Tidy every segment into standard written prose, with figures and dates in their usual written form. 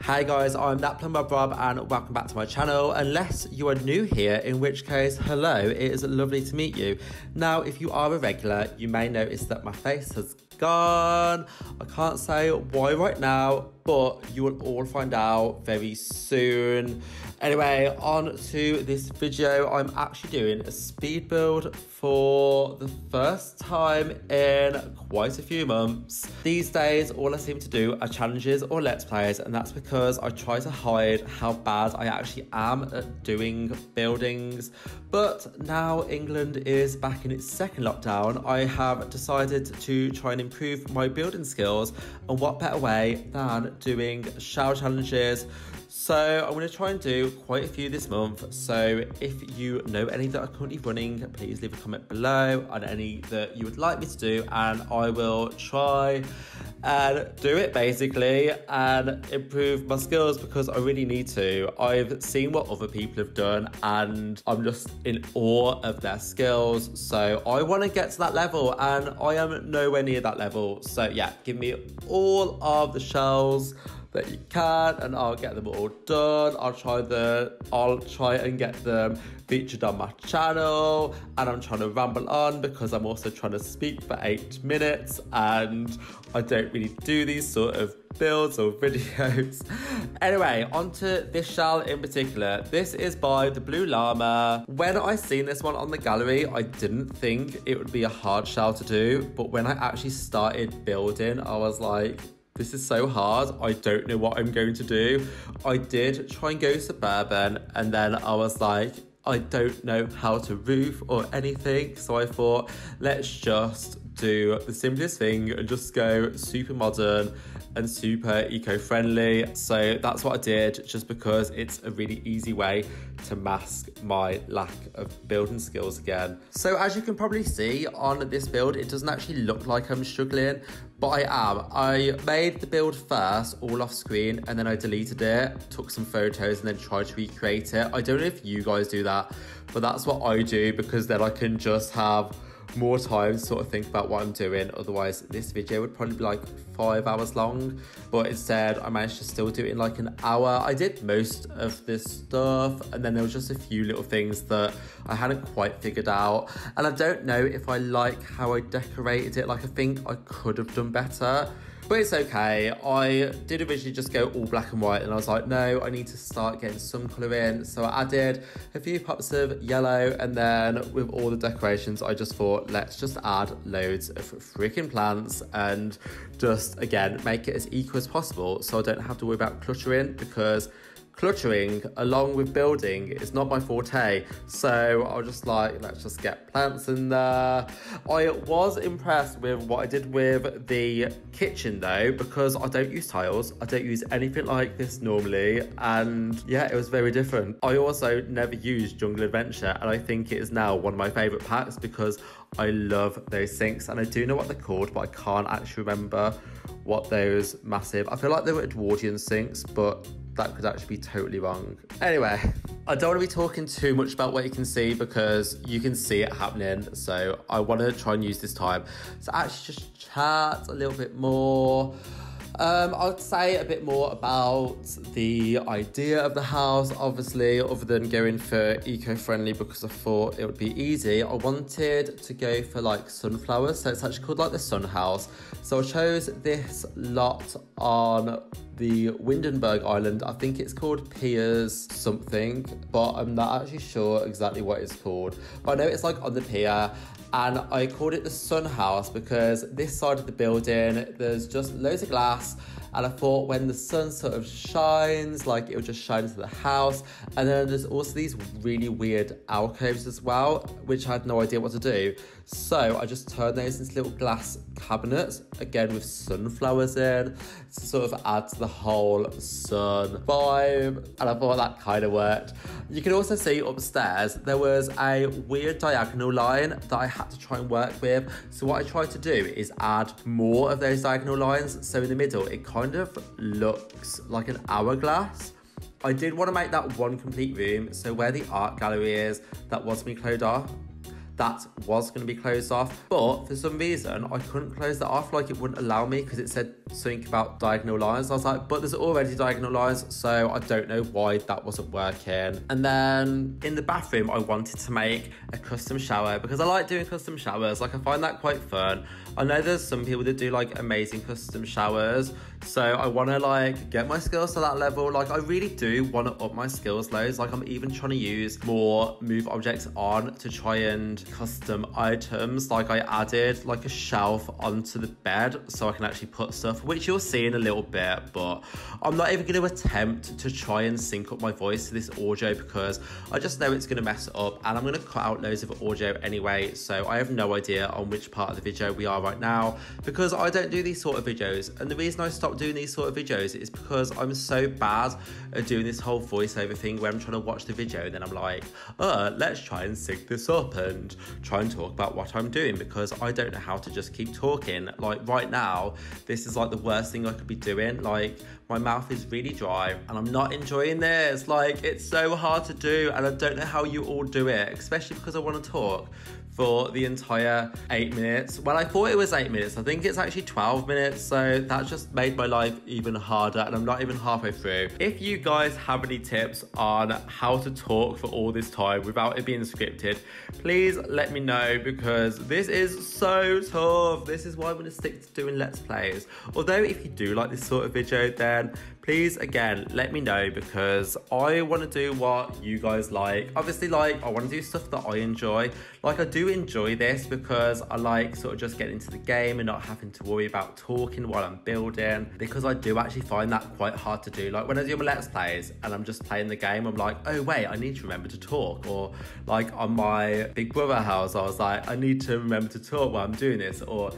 Hey guys, I'm ThaBlueLlama's Rob and welcome back to my channel. Unless you are new here, in which case, hello, it is lovely to meet you. Now, if you are a regular, you may notice that my face has gone. I can't say why right now, but you will all find out very soon. Anyway, on to this video. I'm actually doing a speed build for the first time in quite a few months. These days, all I seem to do are challenges or let's plays, and that's because I try to hide how bad I actually am at doing buildings. But now England is back in its second lockdown, I have decided to try and improve my building skills, and what better way than doing shower challenges. So I'm going to try and do quite a few this month. So if you know any that are currently running, please leave a comment below on any that you would like me to do, and I will try and do it basically and improve my skills because I really need to. I've seen what other people have done and I'm just in awe of their skills. So I want to get to that level and I am nowhere near that level. So yeah, give me all of the shells that you can and I'll get them all done. I'll try and get them featured on my channel, and I'm trying to ramble on because I'm also trying to speak for 8 minutes and I don't really do these sort of builds or videos. Anyway, onto this shell in particular. This is by ThaBlueLllama. When I seen this one on the gallery, I didn't think it would be a hard shell to do, but when I actually started building, I was like, this is so hard, I don't know what I'm going to do. I did try and go suburban and then I was like, I don't know how to roof or anything. So I thought, let's just do the simplest thing and just go super modern and super eco-friendly. So that's what I did, just because it's a really easy way to mask my lack of building skills again. So as you can probably see on this build, it doesn't actually look like I'm struggling, but I am. I made the build first all off screen and then I deleted it, took some photos and then tried to recreate it. I don't know if you guys do that, but that's what I do because then I can just have more time to sort of think about what I'm doing. Otherwise this video would probably be like 5 hours long, but instead I managed to still do it in like an hour. I did most of this stuff and then there was just a few little things that I hadn't quite figured out, and I don't know if I like how I decorated it. Like, I think I could have done better, but it's okay. I did originally just go all black and white and I was like, no, I need to start getting some colour in. So I added a few pops of yellow, and then with all the decorations, I just thought, let's just add loads of freaking plants and just, again, make it as eco as possible so I don't have to worry about cluttering, because cluttering along with building is not my forte. So I was just like, let's just get plants in there. I was impressed with what I did with the kitchen though, because I don't use tiles, I don't use anything like this normally, and yeah, it was very different. I also never used Jungle Adventure, and I think it is now one of my favourite packs because I love those sinks, and I do know what they're called, but I can't actually remember what those massive, I feel like they were Edwardian sinks, but that could actually be totally wrong. Anyway, I don't want to be talking too much about what you can see because you can see it happening. So I want to try and use this time to actually just chat a little bit more. I'd say a bit more about the idea of the house, obviously, other than going for eco-friendly because I thought it would be easy. I wanted to go for like sunflowers, so it's actually called like the sun house. So I chose this lot on the Windenburg Island. I think it's called Piers something, but I'm not actually sure exactly what it's called. But I know it's like on the pier, and I called it the sun house because this side of the building, there's just loads of glass, and I thought when the sun sort of shines, like it will just shine into the house. And then there's also these really weird alcoves as well, which I had no idea what to do. So I just turned those into little glass cabinets, again with sunflowers in, to sort of add to the whole sun vibe, and I thought that kind of worked. You can also see upstairs there was a weird diagonal line that I had to try and work with. So what I tried to do is add more of those diagonal lines, so in the middle it kind of looks like an hourglass. I did want to make that one complete room, so where the art gallery is, that was me closed off. that was going to be closed off, but for some reason I couldn't close that off. Like, it wouldn't allow me because it said something about diagonal lines. I was like, but there's already diagonal lines, so I don't know why that wasn't working. And then in the bathroom, I wanted to make a custom shower because I like doing custom showers. Like, I find that quite fun. I know there's some people that do like amazing custom showers, so I want to like get my skills to that level. Like, I really do want to up my skills loads. Like, I'm even trying to use more move objects on to try and custom items. Like, I added like a shelf onto the bed so I can actually put stuff, which you'll see in a little bit, but I'm not even going to attempt to try and sync up my voice to this audio because I just know it's going to mess it up, and I'm going to cut out loads of audio anyway, so I have no idea on which part of the video we are right now because I don't do these sort of videos. And the reason I stopped doing these sort of videos is because I'm so bad at doing this whole voiceover thing where I'm trying to watch the video and then I'm like, let's try and sync this up and try and talk about what I'm doing, because I don't know how to just keep talking. Like, right now, this is like the worst thing I could be doing. Like, my mouth is really dry and I'm not enjoying this. Like, it's so hard to do and I don't know how you all do it, especially because I want to talk for the entire 8 minutes. Well, I thought it was 8 minutes. I think it's actually 12 minutes. So that just made my life even harder and I'm not even halfway through. If you guys have any tips on how to talk for all this time without it being scripted, please let me know, because this is so tough. This is why I'm gonna stick to doing Let's Plays. Although if you do like this sort of video, then please, again, let me know, because I want to do what you guys like. Obviously, like, I want to do stuff that I enjoy. Like, I do enjoy this because I like sort of just getting into the game and not having to worry about talking while I'm building, because I do actually find that quite hard to do. Like, when I do my Let's Plays and I'm just playing the game, I'm like, oh wait, I need to remember to talk. Or like on my Big Brother house, I was like, I need to remember to talk while I'm doing this. Or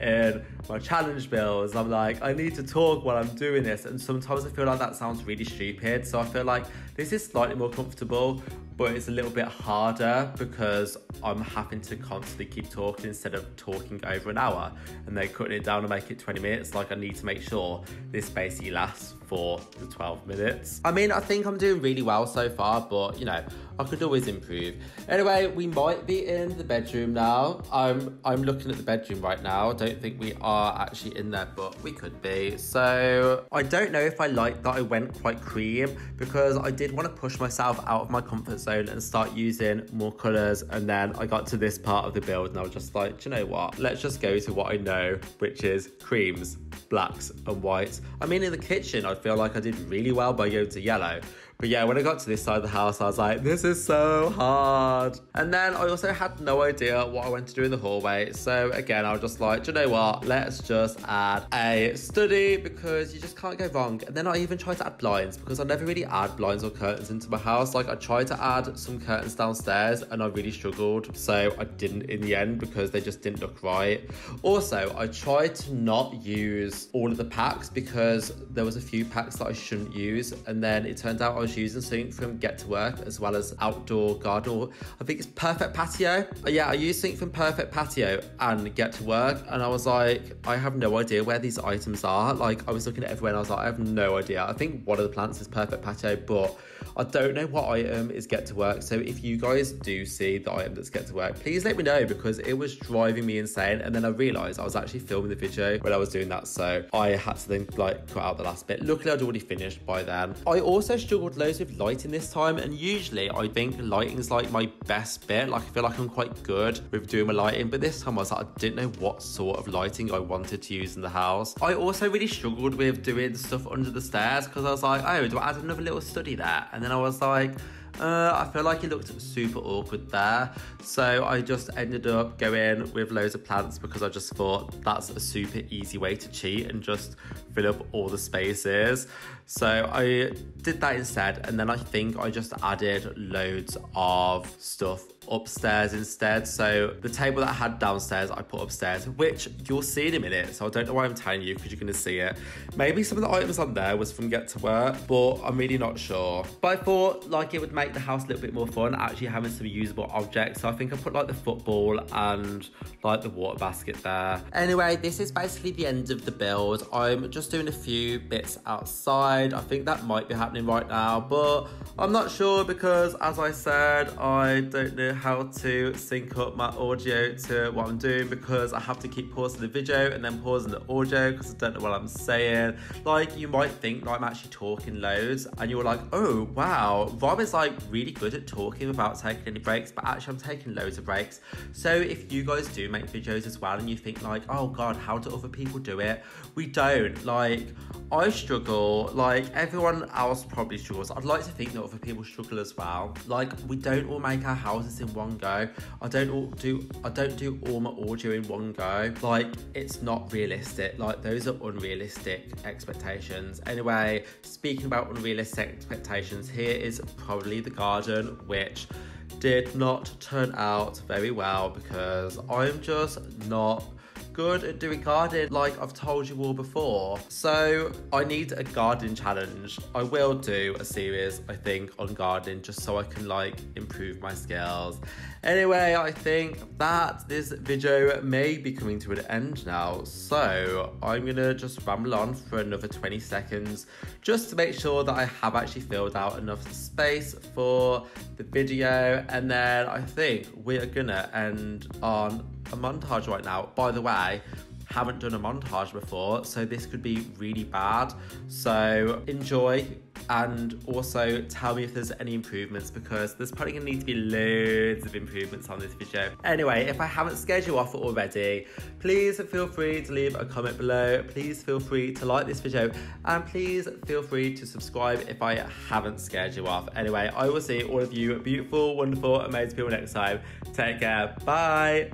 in my challenge builds, I'm like, I need to talk while I'm doing this. And sometimes I feel like that sounds really stupid. So I feel like this is slightly more comfortable, but it's a little bit harder because I'm having to constantly keep talking instead of talking over an hour and then cutting it down to make it 20 minutes. Like, I need to make sure this basically lasts for the 12 minutes. I mean, I think I'm doing really well so far, but you know, I could always improve. Anyway, we might be in the bedroom now. I'm looking at the bedroom right now. I don't think we are actually in there, but we could be. So I don't know if I like that I went quite cream, because I did want to push myself out of my comfort zone and start using more colours. And then I got to this part of the build and I was just like, do you know what? Let's just go to what I know, which is creams, blacks and whites. I mean, in the kitchen, I feel like I did really well by going to yellow. But yeah, when I got to this side of the house, I was like, this is so hard. And then I also had no idea what I went to do in the hallway. So again, I was just like, do you know what? Let's just add a study, because you just can't go wrong. And then I even tried to add blinds, because I never really add blinds or curtains into my house. Like, I tried to add some curtains downstairs and I really struggled. So I didn't in the end because they just didn't look right. Also, I tried to not use all of the packs because there was a few packs that I shouldn't use. And then it turned out I was using something from Get to Work as well as Outdoor Garden, or I think it's Perfect Patio. Yeah, I used something from Perfect Patio and Get to Work, and I was like, I have no idea where these items are. Like, I was looking at everywhere and I was like, I have no idea. I think one of the plants is Perfect Patio, but I don't know what item is Get to Work. So if you guys do see the item that's Get to Work, please let me know, because it was driving me insane. And then I realised I was actually filming the video when I was doing that, so I had to then like cut out the last bit. Luckily, I'd already finished by then. I also struggled loads with lighting this time, and usually I think lighting is like my best bit. Like, I feel like I'm quite good with doing my lighting, but this time I was like, I didn't know what sort of lighting I wanted to use in the house. I also really struggled with doing stuff under the stairs, because I was like, oh, do I add another little study there? And then I was like, I feel like it looked super awkward there. So I just ended up going with loads of plants, because I just thought that's a super easy way to cheat and just fill up all the spaces. So I did that instead, and then I think I just added loads of stuff upstairs instead. So the table that I had downstairs, I put upstairs, which you'll see in a minute. So I don't know why I'm telling you, because you're going to see it. Maybe some of the items on there was from Get to Work, but I'm really not sure. But I thought like it would make make the house a little bit more fun, actually having some usable objects. So I think I put like the football and like the water basket there. Anyway, this is basically the end of the build. I'm just doing a few bits outside. I think that might be happening right now, but I'm not sure because, as I said, I don't know how to sync up my audio to what I'm doing because I have to keep pausing the video and then pausing the audio because I don't know what I'm saying. Like, you might think like I'm actually talking loads and you're like, oh wow, Rob is like really good at talking without taking any breaks, but actually I'm taking loads of breaks. So if you guys do make videos as well and you think like, oh god, how do other people do it? We don't. Like, I struggle, like everyone else probably struggles. I'd like to think that other people struggle as well. Like, we don't all make our houses in one go. I don't do all my audio in one go. Like, it's not realistic. Like, those are unrealistic expectations. Anyway, speaking about unrealistic expectations, here is probably the garden, which did not turn out very well because I'm just not good at doing gardening, like I've told you all before. So I need a gardening challenge. I will do a series, I think, on gardening just so I can like improve my skills. Anyway, I think that this video may be coming to an end now, so I'm gonna just ramble on for another 20 seconds just to make sure that I have actually filled out enough space for the video, and then I think we are gonna end on a montage right now. By the way, haven't done a montage before, so this could be really bad. So enjoy, and also tell me if there's any improvements because there's probably gonna need to be loads of improvements on this video. Anyway, if I haven't scared you off already, please feel free to leave a comment below. Please feel free to like this video, and please feel free to subscribe if I haven't scared you off. Anyway, I will see all of you beautiful, wonderful, amazing people next time. Take care. Bye.